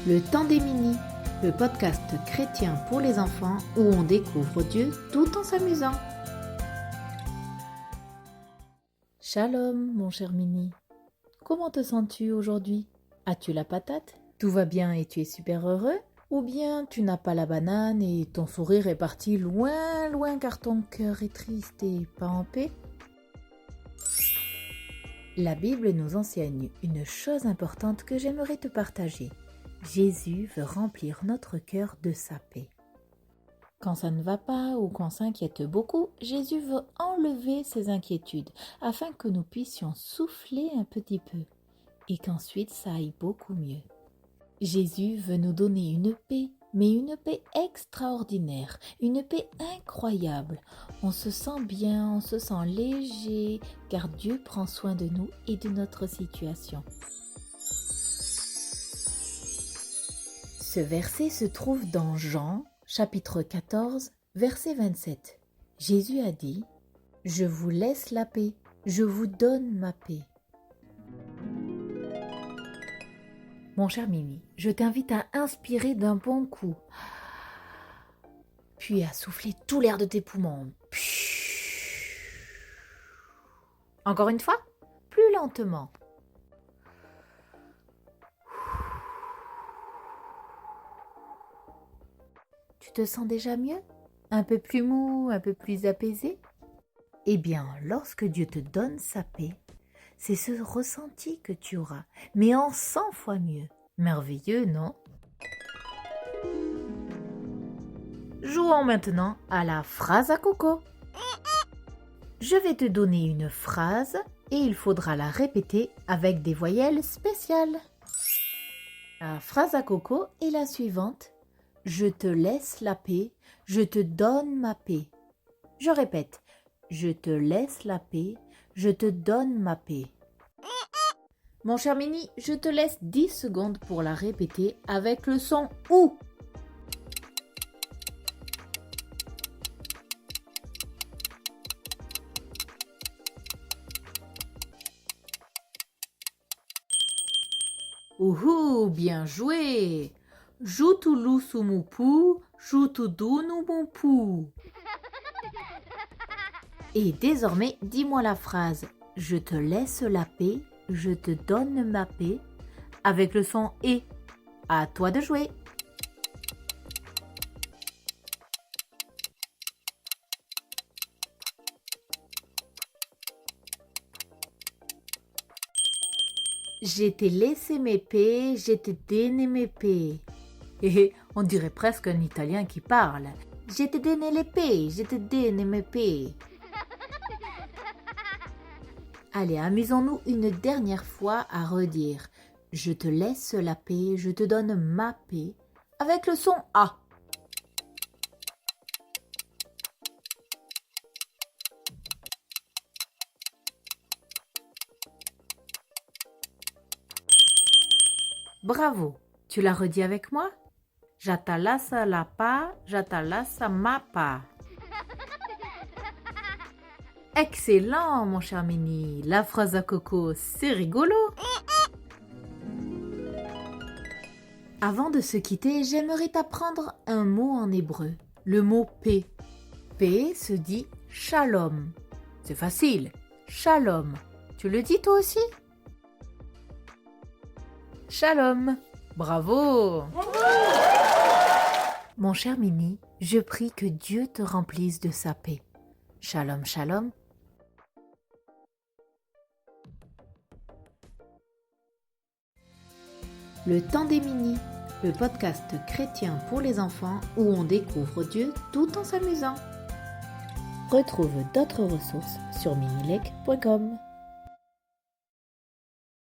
Le temps des mini, le podcast chrétien pour les enfants où on découvre Dieu tout en s'amusant. Shalom mon cher mini, comment te sens-tu aujourd'hui? As-tu la patate? Tout va bien et tu es super heureux? Ou bien tu n'as pas la banane et ton sourire est parti loin, loin car ton cœur est triste et pas en paix? La Bible nous enseigne une chose importante que j'aimerais te partager. Jésus veut remplir notre cœur de sa paix. Quand ça ne va pas ou qu'on s'inquiète beaucoup, Jésus veut enlever ces inquiétudes afin que nous puissions souffler un petit peu et qu'ensuite ça aille beaucoup mieux. Jésus veut nous donner une paix, mais une paix extraordinaire, une paix incroyable. On se sent bien, on se sent léger, car Dieu prend soin de nous et de notre situation. Ce verset se trouve dans Jean, chapitre 14, verset 27. Jésus a dit « Je vous laisse la paix, je vous donne ma paix ». Mon cher Mimi, je t'invite à inspirer d'un bon coup, puis à souffler tout l'air de tes poumons. Encore une fois, plus lentement. Tu te sens déjà mieux? Un peu plus mou, un peu plus apaisé? Eh bien, lorsque Dieu te donne sa paix, c'est ce ressenti que tu auras, mais en 100 fois mieux. Merveilleux, non? Jouons maintenant à la phrase à coco. Je vais te donner une phrase et il faudra la répéter avec des voyelles spéciales. La phrase à coco est la suivante. Je te laisse la paix, je te donne ma paix. Je répète, je te laisse la paix, je te donne ma paix. Mon cher Mini, je te laisse 10 secondes pour la répéter avec le son OU. Ouhou, bien joué! Jutulu sumupu, jutudunu mumpu. Et désormais, dis-moi la phrase « Je te laisse la paix, je te donne ma paix » avec le son « et ». À toi de jouer. Je t'ai laissé mes paix, je t'ai donné mes paix. On dirait presque un Italien qui parle. Je t'ai donné les paix, je t'ai donné mes paix. Allez, amusons-nous une dernière fois à redire « Je te laisse la paix, je te donne ma paix » avec le son « A ». Bravo, tu l'as redit avec moi? Jatalasa la pa, jatalasa ma pa. Excellent, mon cher Mini. La phrase à coco, c'est rigolo. Avant de se quitter, j'aimerais t'apprendre un mot en hébreu. Le mot paix. Paix se dit shalom. C'est facile. Shalom. Tu le dis toi aussi? Shalom. Bravo. Mon cher Mini, je prie que Dieu te remplisse de sa paix. Shalom, shalom. Le temps des mini, le podcast chrétien pour les enfants où on découvre Dieu tout en s'amusant. Retrouve d'autres ressources sur minilec.com.